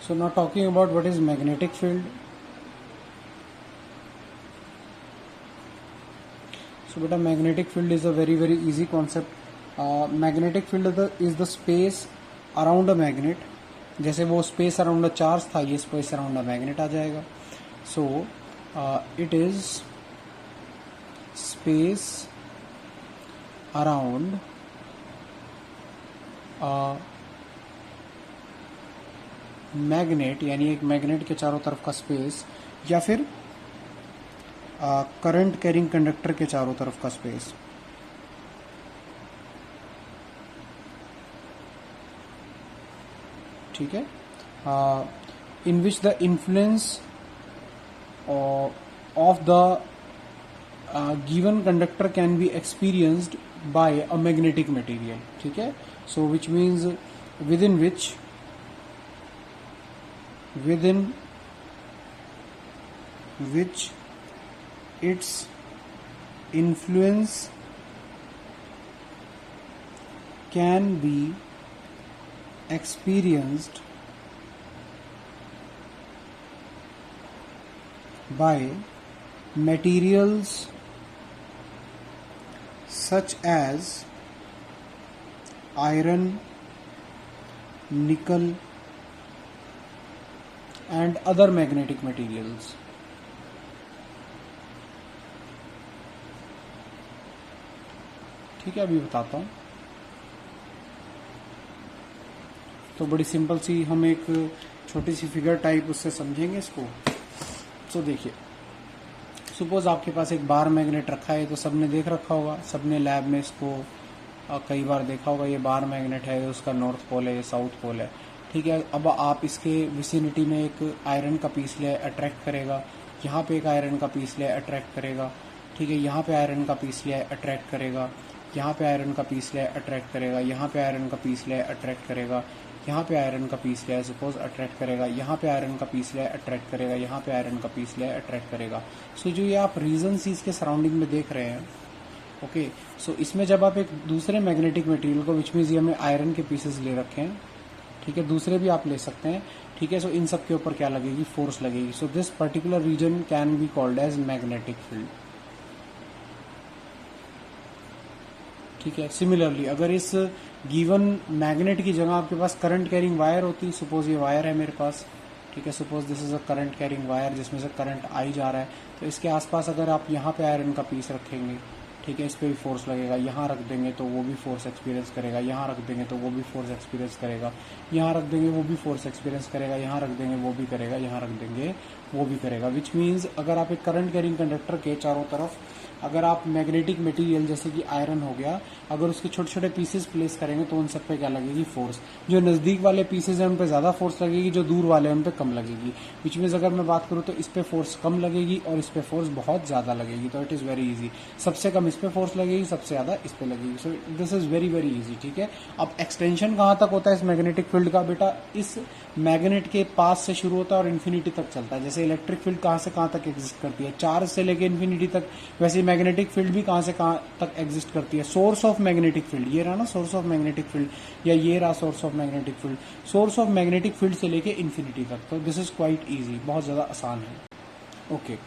So now talking about what is magnetic field. So beta, magnetic field is a very easy concept. Magnetic field is the space around a magnet. जैसे वो space around a charge था, ये space around a magnet आ जाएगा. So it is space around magnet, यानी एक magnet के चारों तरफ का स्पेस, या फिर करंट कैरिंग कंडक्टर के चारों तरफ का स्पेस. ठीक है. In which the influence of the given conductor can be experienced by a magnetic material. ठीक है. So which means within which its influence can be experienced by materials such as iron, nickel and other magnetic materials. ठीक है, अभी बताता हूँ. तो बड़ी simple सी हम एक छोटी सी फिगर टाइप उससे समझेंगे इसको. तो देखिए, सपोज आपके पास एक बार मैग्नेट रखा है. तो सबने देख रखा होगा, सबने लैब में इसको कई बार देखा होगा. ये बार मैग्नेट है, उसका नॉर्थ पोल है, ये साउथ पोल है. ठीक है. अब आप इसके विसिनिटी में एक आयरन का पीस ले, अट्रैक्ट करेगा. यहाँ पे एक आयरन का पीस ले, अट्रैक्ट करेगा. ठीक है. यहाँ पे आयरन का पीस ले, अट्रैक्ट करेगा. यहाँ पे आयरन का पीस ले, अट्रैक्ट करेगा. यहाँ पे आयरन का पीस ले, अट्रैक्ट करेगा. यहाँ पे आयरन का पीस ले सपोज अट्रैक्ट करेगा. यहाँ पे आयरन का पीस ले, अट्रैक्ट करेगा. यहाँ पे आयरन का पीस ले, अट्रैक्ट करेगा. सो जो ये आप रीजन सीज के सराउंडिंग में देख रहे हैं, ओके. सो इसमें जब आप एक दूसरे मैग्नेटिक मटेरियल को, विच मीन्स ये हमने आयरन के पीसेस ले रखे हैं. ठीक है. दूसरे भी आप ले सकते हैं. ठीक है. सो इन सब के ऊपर क्या लगेगी? फोर्स लगेगी. So this particular region can be called as magnetic field. ठीक है. सिमिलरली अगर इस गिवन मैग्नेट की जगह आपके पास करंट कैरिंग वायर होती, सपोज ये वायर है मेरे पास. ठीक है. Suppose this is a current carrying wire जिसमें से करंट आई जा रहा है. तो इसके आसपास अगर आप यहाँ पे आयरन का पीस रखेंगे, ठीक है, इस पे भी फोर्स लगेगा. यहाँ रख देंगे तो वो भी फोर्स एक्सपीरियंस करेगा. यहाँ रख देंगे तो वो भी फोर्स एक्सपीरियंस करेगा. यहाँ रख देंगे वो भी फोर्स एक्सपीरियंस करेगा. यहाँ रख देंगे वो भी करेगा. यहाँ रख देंगे वो भी करेगा. विच मीन्स अगर आप एक करंट कैरिंग कंडक्टर के चारों तरफ अगर आप मैग्नेटिक मटेरियल जैसे कि आयरन हो गया, अगर उसके छोटे छोटे पीसेस प्लेस करेंगे तो उन सब पे क्या लगेगी? फोर्स. जो नजदीक वाले पीसेस हैं उन पे ज्यादा फोर्स लगेगी, जो दूर वाले हैं उन पे कम लगेगी. विच मीन्स अगर मैं बात करूँ तो इस पे फोर्स कम लगेगी और इस पे फोर्स बहुत ज्यादा लगेगी. तो इट इज वेरी इजी. सबसे कम इस पे फोर्स लगेगी, सबसे ज्यादा इस पे लगेगी. So this is very easy. ठीक है. अब एक्सटेंशन कहाँ तक होता है इस मैग्नेटिक फील्ड का? बेटा इस मैग्नेट के पास से शुरू होता है और इन्फिनिटी तक चलता है. जैसे इलेक्ट्रिक फील्ड कहाँ से कहाँ तक एग्जिस्ट करती है, चार्ज से लेके इन्फिनिटी तक, वैसे मैग्नेटिक फील्ड भी कहाँ से कहाँ तक एग्जिस्ट करती है. सोर्स ऑफ मैग्नेटिक फील्ड ये रहा ना, सोर्स ऑफ मैग्नेटिक फील्ड, या ये रहा source of magnetic field. Source of magnetic field से लेके इन्फिनिटी तक. तो दिस इज क्वाइट इजी, बहुत ज्यादा आसान है. ओके.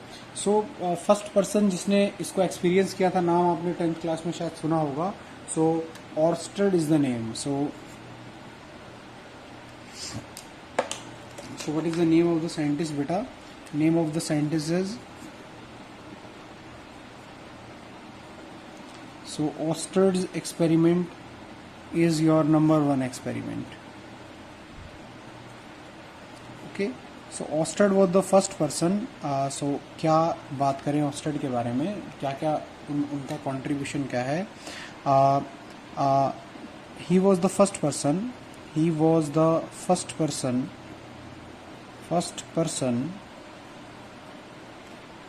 सो फर्स्ट पर्सन जिसने इसको एक्सपीरियंस किया था, नाम आपने 10th क्लास में शायद सुना होगा. So Oersted is the name. So what is the name of the scientist? Beta, name of the scientist is, so Oersted's experiment is your number 1 experiment. Okay. So Oersted was the first person. So क्या बात करें Oersted के बारे में, क्या क्या उनका contribution क्या है? He was the first person. He was the first person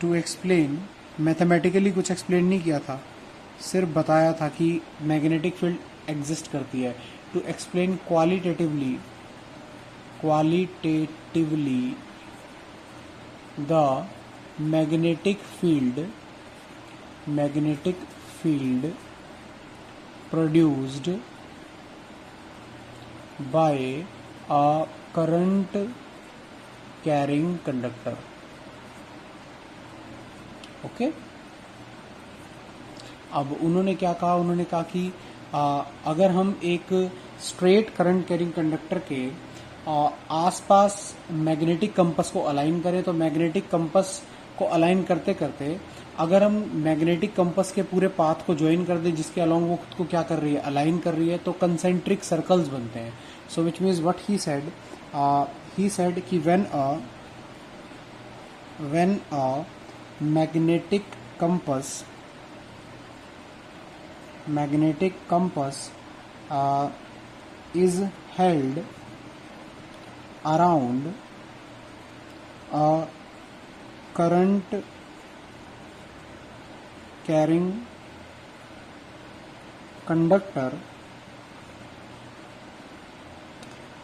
to explain, mathematically कुछ एक्सप्लेन नहीं किया था, सिर्फ बताया था कि मैग्नेटिक फील्ड एग्जिस्ट करती है. To explain qualitatively the magnetic field produced by a current carrying conductor. Okay, अब उन्होंने क्या कहा, उन्होंने कहा कि अगर हम एक स्ट्रेट करंट कैरिंग कंडक्टर के आसपास मैग्नेटिक कंपस को अलाइन करें, तो मैग्नेटिक कंपस को अलाइन करते करते अगर हम मैग्नेटिक कंपस के पूरे पाथ को ज्वाइन कर दें जिसके अलोंग वो खुद को क्या कर रही है, अलाइन कर रही है, तो कंसेंट्रिक सर्कल्स बनते हैं। So which means what he said कि when a magnetic compass is held around a current carrying conductor,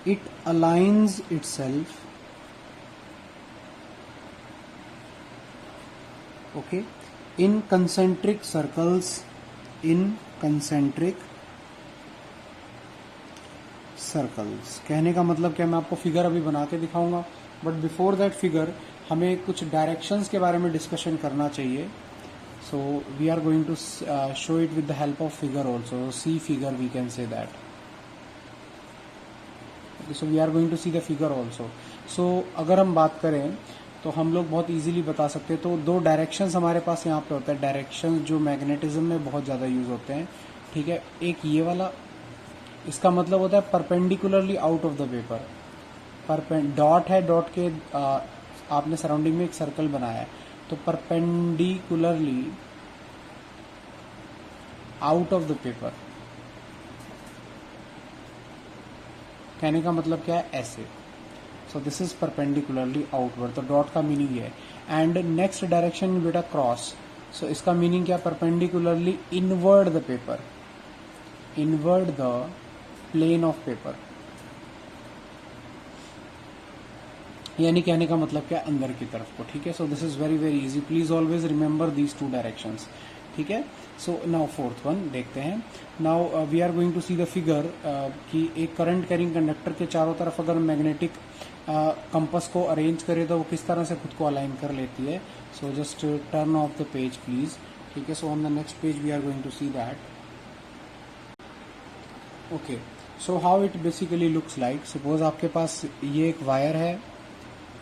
it aligns itself in concentric circles, कहने का मतलब क्या, मैं आपको फिगर अभी बना के दिखाऊंगा, बट बिफोर दैट फिगर हमें कुछ डायरेक्शंस के बारे में डिस्कशन करना चाहिए। So we are going to show it with the help of figure also, see figure we can say that. So we are going to see the figure also. So अगर हम बात करें तो हम लोग बहुत इजीली बता सकते हैं। तो दो डायरेक्शंस हमारे पास यहाँ पे होता है, डायरेक्शंस जो मैग्नेटिज्म में बहुत ज़्यादा यूज होते हैं, ठीक है। एक ये वाला, इसका मतलब होता है perpendicularly out of the paper. Dot है, डॉट के आपने सराउंडिंग में एक सर्कल बनाया है, तो perpendicularly out of the paper, कहने का मतलब क्या है, ऐसे। So this is perpendicularly outward, तो डॉट का मीनिंग ये है। एंड नेक्स्ट डायरेक्शन बेटा क्रॉस, सो इसका मीनिंग क्या, perpendicularly inward the paper, inward the plane of paper, यानी कहने का मतलब क्या, अंदर की तरफ को, ठीक है। So this is very very easy, please always remember these two directions, ठीक है। सो नाउ फोर्थ वन देखते हैं। Now we are going to see the figure कि एक करंट कैरिंग कंडक्टर के चारों तरफ अगर मैग्नेटिक कंपस को अरेंज करें तो वो किस तरह से खुद को अलाइन कर लेती है। So just turn off the page please, ठीक है। So on the next page we are going to see that. Okay, so how it basically looks like, suppose आपके पास ये एक वायर है,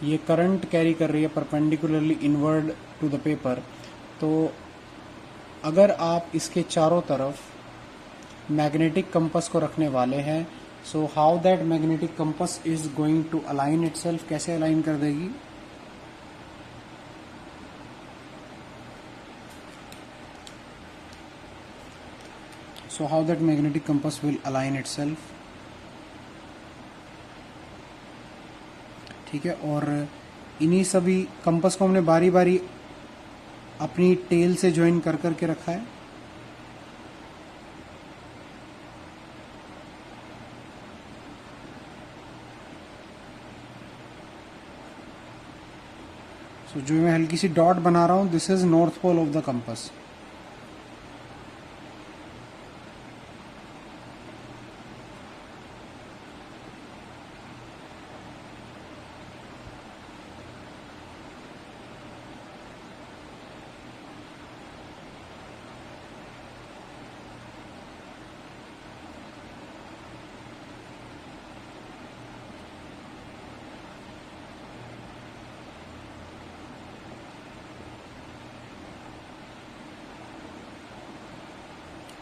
ये करंट कैरी कर रही है perpendicularly inward to the paper. तो अगर आप इसके चारों तरफ मैग्नेटिक कंपस को रखने वाले हैं, so how that magnetic compass is going to align itself, कैसे अलाइन कर देगी, so how that magnetic compass will align itself, ठीक है। और इन्हीं सभी कंपस को हमने बारी बारी अपनी टेल से ज्वाइन कर करके रखा है। सो जो मैं हल्की सी डॉट बना रहा हूं, this is north pole of the compass.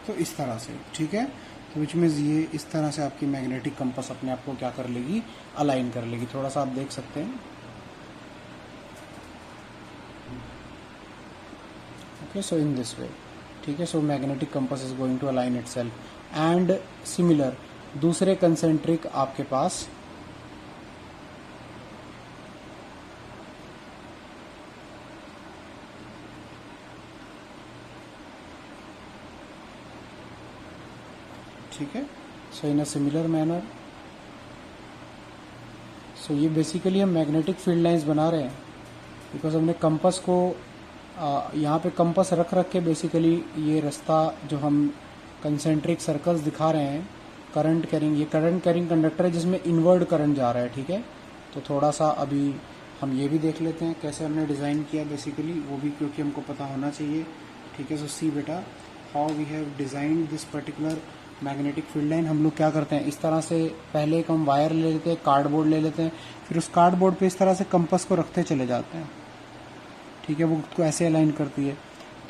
तो इस तरह से, ठीक है। तो विच मीन्स ये इस तरह से आपकी मैग्नेटिक कंपस अपने आप को क्या कर लेगी, अलाइन कर लेगी। थोड़ा सा आप देख सकते हैं, okay. So in this way, ठीक है। So magnetic compass is going to align itself and similar दूसरे कंसेंट्रिक आपके पास ठीक है। सो इन अ सिमिलर मैनर, सो ये बेसिकली हम मैग्नेटिक फील्ड लाइंस बना रहे हैं बिकॉज हमने कंपस को यहाँ पे कंपस रख रख के बेसिकली ये रास्ता जो हम कंसेंट्रिक सर्कल्स दिखा रहे हैं करंट कैरिंग, ये करंट कैरिंग कंडक्टर है जिसमें इनवर्ड करंट जा रहा है, ठीक है। तो थोड़ा सा अभी हम ये भी देख लेते हैं कैसे हमने डिज़ाइन किया बेसिकली, वो भी क्योंकि हमको पता होना चाहिए। ठीक है, सो सी बेटा how we have design this particular magnetic field line. हम लोग क्या करते हैं, इस तरह से पहले एक हम वायर ले लेते हैं, कार्डबोर्ड ले लेते हैं, फिर उस कार्डबोर्ड पे इस तरह से कंपास को रखते चले जाते हैं। ठीक है, वो उसको ऐसे अलाइन करती है।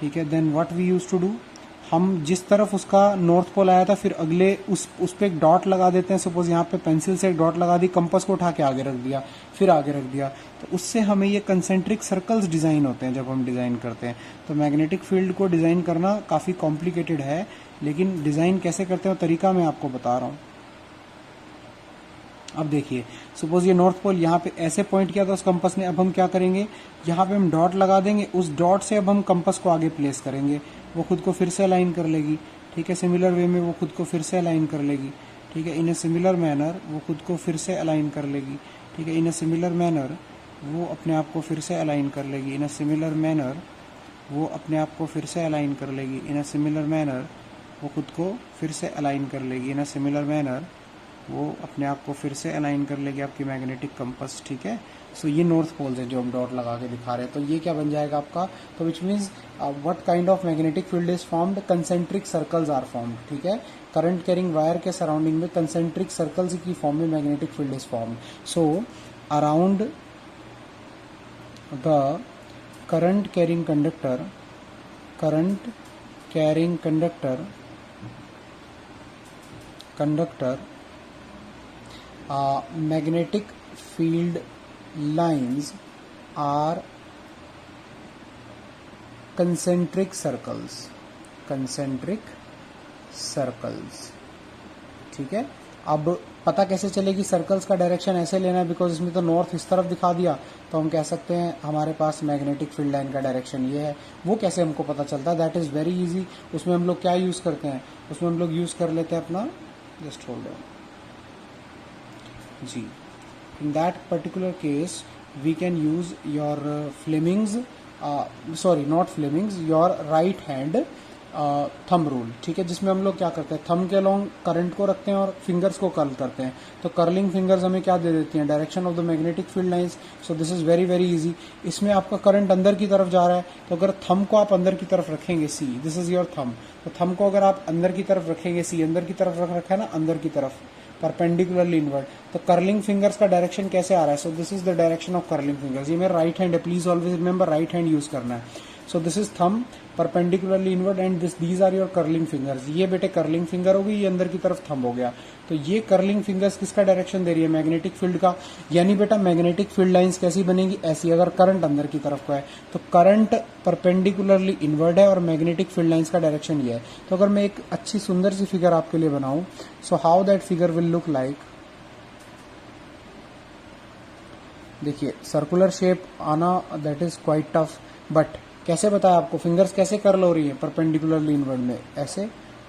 ठीक है, then what we use to do, हम जिस तरफ उसका नॉर्थ पोल आया था फिर अगले उस पे एक डॉट लगा देते हैं। सपोज यहाँ पे पेंसिल से एक डॉट लगा दी, कंपास को उठा के आगे रख दिया, फिर आगे रख दिया, तो उससे हमें ये कंसेंट्रिक सर्कल्स डिज़ाइन होते हैं जब हम डिज़ाइन करते हैं। तो मैग्नेटिक फील्ड को डिज़ाइन करना काफ़ी कॉम्प्लिकेटेड है, लेकिन डिज़ाइन कैसे करते हैं तरीका मैं आपको बता रहा हूँ। अब देखिए, सपोज ये नॉर्थ पोल यहाँ पे ऐसे पॉइंट किया था उस कंपास ने, अब हम क्या करेंगे, यहाँ पे हम डॉट लगा देंगे, उस डॉट से अब हम कंपास को आगे प्लेस करेंगे, वो खुद को फिर से अलाइन कर लेगी। ठीक है, सिमिलर वे में वो खुद को फिर से अलाइन कर लेगी। ठीक है, इन ए सिमिलर मैनर वो खुद को फिर से अलाइन कर लेगी। ठीक है, इन ए सिमिलर मैनर वो अपने आप को फिर से अलाइन कर लेगी। इन ए सिमिलर मैनर वो अपने आप को फिर से अलाइन कर लेगी। इन ए सिमिलर मैनर वो खुद को फिर से अलाइन कर लेगी। इन ए सिमिलर मैनर वो अपने आप को फिर से अलाइन कर लेगी आपकी मैग्नेटिक कंपास। ठीक है, सो ये नॉर्थ पोल्स है जो हम डॉट लगा के दिखा रहे हैं। तो ये क्या बन जाएगा आपका, तो which means what kind of magnetic field is formed, concentric circles are formed. ठीक है, करंट कैरिंग वायर के सराउंडिंग में कंसेंट्रिक सर्कल्स की फॉर्म में magnetic field is formed. So around the current carrying conductor, current carrying conductor magnetic field lines are concentric circles, concentric circles। ठीक है, अब पता कैसे चलेगी सर्कल्स का डायरेक्शन ऐसे लेना है, बिकॉज इसमें तो नॉर्थ इस तरफ दिखा दिया, तो हम कह सकते हैं हमारे पास मैग्नेटिक फील्ड लाइन का डायरेक्शन ये है। वो कैसे हमको पता चलता है, दैट इज़ वेरी इजी। उसमें हम लोग क्या यूज़ करते हैं, उसमें हम लोग यूज़ कर लेते हैं अपना, जस्ट होल्ड ऑन जी, in that particular case we can use your Fleming's not Fleming's, your right hand thumb rule. ठीक है, जिसमें हम लोग क्या करते हैं, थंब के अलोंग करंट को रखते हैं और फिंगर्स को कर्ल करते हैं। तो कर्लिंग फिंगर्स हमें क्या दे देती हैं, direction of the magnetic field lines. So this is very very easy. इसमें आपका करंट अंदर की तरफ जा रहा है, तो अगर थंब को आप अंदर की तरफ रखेंगे, see this is your thumb, तो थंब को अगर आप अंदर की तरफ रखेंगे, सी अंदर की तरफ रख रखा है ना, अंदर की तरफ परपेंडिकुलरली इनवर्ड, तो कर्लिंग फिंगर्स का डायरेक्शन कैसे आ रहा है, so this is the direction of curling fingers. ये मेरा राइट हैंड है, please always remember right hand use करना है। So this is thumb perpendicularly inward and these are your curling fingers. ये बेटे कर्लिंग फिंगर होगी, ये अंदर की तरफ थंब हो गया। तो ये कर्लिंग फिंगर्स किसका डायरेक्शन दे रही है, मैग्नेटिक फील्ड का। यानी बेटा मैग्नेटिक फील्ड लाइंस कैसी बनेगी, ऐसी। अगर करंट अंदर की तरफ का है तो करंट परपेंडिकुलरली इनवर्ड है और मैग्नेटिक फील्ड लाइंस का डायरेक्शन ये है। तो अगर मैं एक अच्छी सुंदर सी फिगर आपके लिए बनाऊं, सो how that figure will look like, देखिए सर्कुलर शेप आना that is quite tough, but कैसे बताया आपको, फिंगर्स कैसे कर्ल हो रही है परपेंडिकुलरली इनवर्ड में, ऐसे।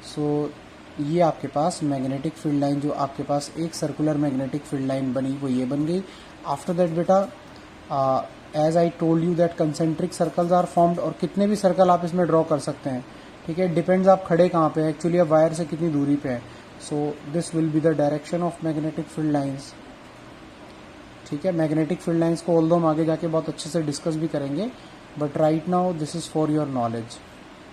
सो ये आपके पास मैग्नेटिक फील्ड लाइन, जो आपके पास एक सर्कुलर मैग्नेटिक फील्ड लाइन बनी, वो ये बन गई। आफ्टर दैट बेटा as I told you that concentric circles are formed, और कितने भी सर्कल आप इसमें ड्रॉ कर सकते हैं। ठीक है, डिपेंड्स आप खड़े कहाँ पे हैं, एक्चुअली आप वायर से कितनी दूरी पे है। So this will be the direction of magnetic field lines. ठीक है, मैग्नेटिक फील्ड लाइन्स को ऑल्दो हम आगे जाके बहुत अच्छे से डिस्कस भी करेंगे, but right now this is for your knowledge.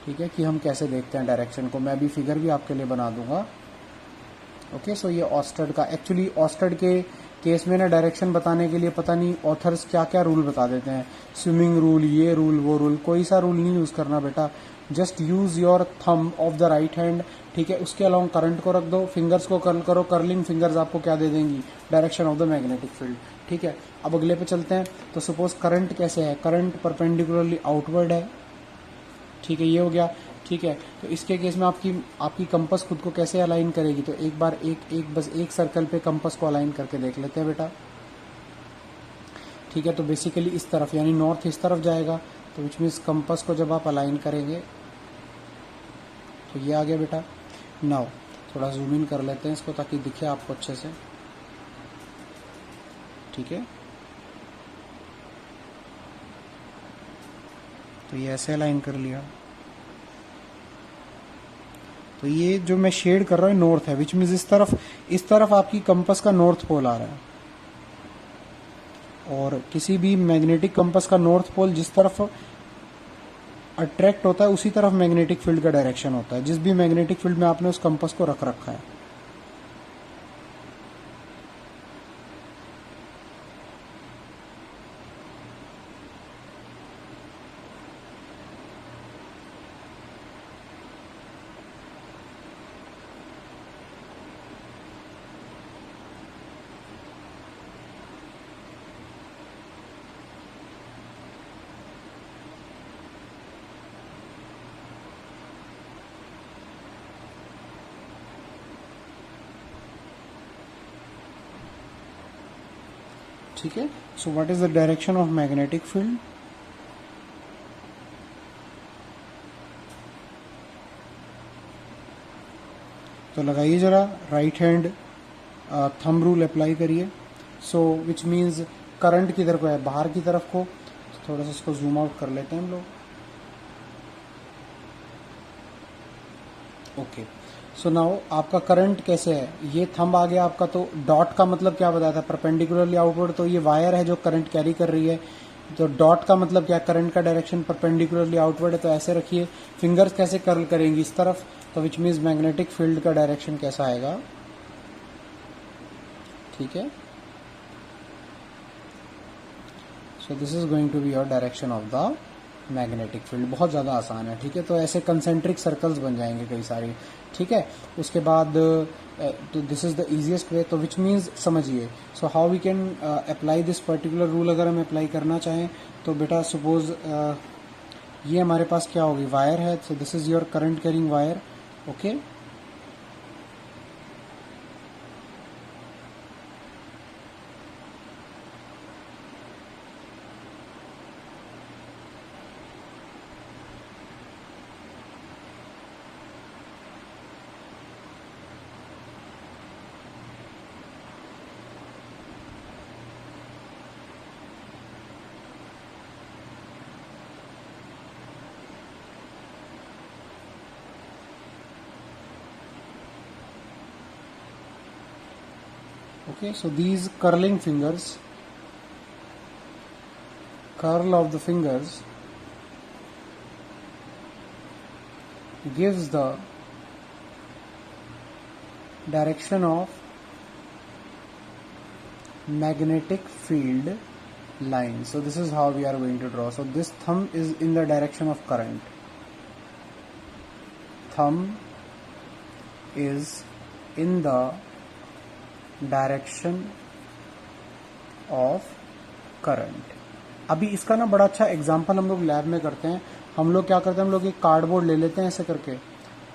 ठीक है, कि हम कैसे देखते हैं डायरेक्शन को। मैं भी फिगर भी आपके लिए बना दूंगा। ओके, सो ये ऑस्टर्ड का, एक्चुअली ऑस्टर्ड के केस में ना डायरेक्शन बताने के लिए पता नहीं ऑथर्स क्या क्या रूल बता देते हैं, स्विमिंग रूल, ये रूल, वो रूल। कोई सा रूल नहीं यूज करना बेटा, just use your thumb of the right hand. ठीक है, उसके अलावा करंट को रख दो, फिंगर्स को कर्ल करो, कर्लिंग फिंगर्स आपको क्या दे देंगी, direction of the magnetic field. ठीक है, अब अगले पे चलते हैं। तो सपोज करंट कैसे है, करंट परपेंडिकुलरली आउटवर्ड है। ठीक है, ये हो गया। ठीक है, तो इसके केस में आपकी कंपास खुद को कैसे अलाइन करेगी, तो एक बार बस एक सर्कल पे कंपास को अलाइन करके देख लेते हैं बेटा। ठीक है, तो बेसिकली इस तरफ, यानी नॉर्थ इस तरफ जाएगा, तो विच मीन्स कंपास को जब आप अलाइन करेंगे तो ये आ गया बेटा। नाउ थोड़ा जूम इन कर लेते हैं इसको ताकि दिखे आपको अच्छे से। ठीक है, तो ये ऐसे अलाइन कर लिया। तो ये जो मैं शेड कर रहा हूँ नॉर्थ है, विच मीन्स इस तरफ आपकी कंपास का नॉर्थ पोल आ रहा है। और किसी भी मैग्नेटिक कंपास का नॉर्थ पोल जिस तरफ अट्रैक्ट होता है उसी तरफ मैग्नेटिक फील्ड का डायरेक्शन होता है, जिस भी मैग्नेटिक फील्ड में आपने उस कंपास को रख रखा है। ठीक है, so what is the direction of magnetic field? तो लगाइए जरा right hand thumb rule apply करिए। सो विच मीन्स करंट किधर को है, बाहर की तरफ को। तो थोड़ा सा इसको जूम आउट कर लेते हैं हम लोग। ओके, सो नाउ आपका करंट कैसे है, ये थंब आ गया आपका। तो डॉट का मतलब क्या बताया था, परपेंडिकुलरली आउटवर्ड। तो ये वायर है जो करंट कैरी कर रही है। तो डॉट का मतलब क्या, करंट का डायरेक्शन परपेंडिकुलरली आउटवर्ड है। तो ऐसे रखिए, फिंगर्स कैसे कर्ल करेंगी इस तरफ। तो विच मीन्स मैग्नेटिक फील्ड का डायरेक्शन कैसा आएगा, ठीक है। So this is going to be your direction of the magnetic field. बहुत ज़्यादा आसान है, ठीक है। तो ऐसे कंसेंट्रिक सर्कल्स बन जाएंगे कई सारे, ठीक है। उसके बाद तो this is the easiest way. तो विच मीन्स समझिए, so how we can apply this particular rule. अगर हम अप्लाई करना चाहें तो बेटा सपोज ये हमारे पास क्या होगी, वायर है। So this is your current carrying wire, okay. Okay, so these curling fingers, curl of the fingers gives the direction of magnetic field line. So this is how we are going to draw. So this thumb is in the direction of current. Thumb is in the direction of current. अभी इसका ना बड़ा अच्छा example हम लोग lab में करते हैं। हम लोग क्या करते हैं, हम लोग एक कार्डबोर्ड ले लेते हैं ऐसे करके,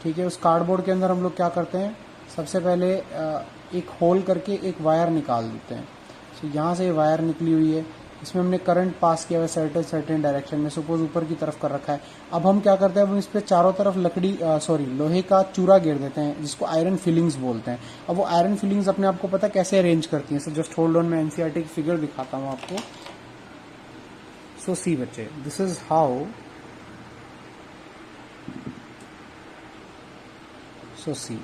ठीक है। उस कार्डबोर्ड के अंदर हम लोग क्या करते हैं, सबसे पहले एक होल करके एक वायर निकाल देते हैं। तो यहाँ से वायर निकली हुई है, इसमें हमने करंट पास किया हुआ है सर्टेन डायरेक्शन में, सपोज ऊपर की तरफ कर रखा है। अब हम क्या करते हैं, हम इस पे चारों तरफ लोहे का चूरा घेर देते हैं, जिसको आयरन फिलिंग्स बोलते हैं। अब वो आयरन फिलिंग्स अपने आपको पता कैसे अरेंज करती हैं। सो जस्ट होल्ड ऑन, मैं एनसीईआरटी की फिगर दिखाता हूँ आपको। सो सी बच्चे, this is how, so see,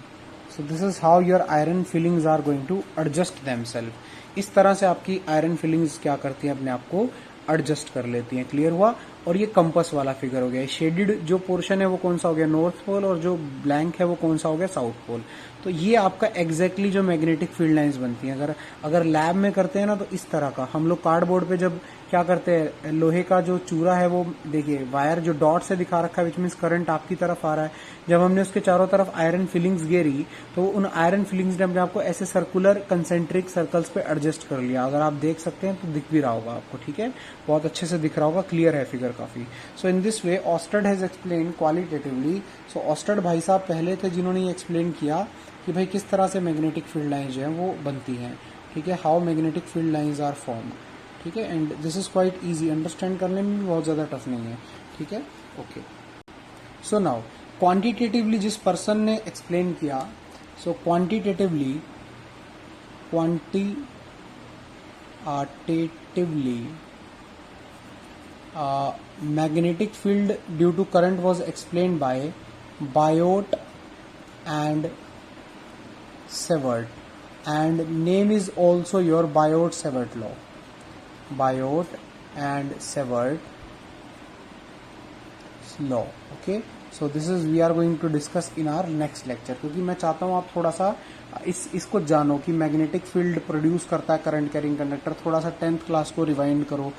so this is how your iron filings are going to adjust themselves. इस तरह से आपकी आयरन फिलिंग्स क्या करती हैं, अपने आप को एडजस्ट कर लेती हैं। क्लियर हुआ। और ये कंपास वाला फिगर हो गया। शेडेड जो पोर्शन है वो कौन सा हो गया, नॉर्थ पोल, और जो ब्लैंक है वो कौन सा हो गया, साउथ पोल। तो ये आपका एग्जैक्टली जो मैग्नेटिक फील्ड लाइंस बनती हैं। अगर लैब में करते हैं ना, तो इस तरह का हम लोग कार्डबोर्ड पे जब क्या करते हैं, लोहे का जो चूरा है वो देखिए, वायर जो डॉट से दिखा रखा है, विच मीन्स करंट आपकी तरफ आ रहा है। जब हमने उसके चारों तरफ आयरन फिलिंग्स घेरी, तो उन आयरन फिलिंग्स ने अपने आपको ऐसे सर्कुलर कंसेंट्रिक सर्कल्स पे एडजस्ट कर लिया। अगर आप देख सकते हैं तो दिख भी रहा होगा आपको, ठीक है, बहुत अच्छे से दिख रहा होगा, क्लियर है फिगर काफी। सो इन दिस वे ऑस्टर्ड हैज एक्सप्लेन क्वालिटेटिवली। सो ऑस्टर्ड भाई साहब पहले थे जिन्होंने ये एक्सप्लेन किया कि भाई किस तरह से मैग्नेटिक फील्ड लाइंस जो है वो बनती हैं, ठीक है, how magnetic field lines are form, okay है। And this is quite easy, understand करने में भी बहुत ज़्यादा टफ नहीं है, ठीक है, ओके। सो नाउ क्वांटिटेटिवली जिस पर्सन ने एक्सप्लेन किया, सो quantitatively magnetic field due to current was explained by Biot and Savart, and name is also your Biot-Savart law, Biot and Savart law. Okay, so this is we are going to discuss in our next lecture, क्योंकि मैं चाहता हूँ आप थोड़ा सा इसको जानो कि मैग्नेटिक फील्ड प्रोड्यूस करता है करंट कैरिंग कंडक्टर. थोड़ा सा 10th क्लास को रिवाइंड करो,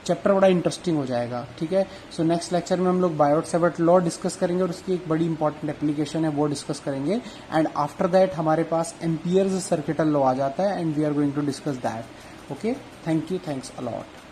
चैप्टर बड़ा इंटरेस्टिंग हो जाएगा. ठीक है, सो नेक्स्ट लेक्चर में हम लोग बायोट सेवर्ट लॉ डिस्कस करेंगे और उसकी एक बड़ी इंपॉर्टेंट एप्लीकेशन है वो डिस्कस करेंगे. एंड आफ्टर दैट हमारे पास एम्पियर्स सर्किटल लॉ आ जाता है and we are going to discuss that. Okay, thank you, thanks allot.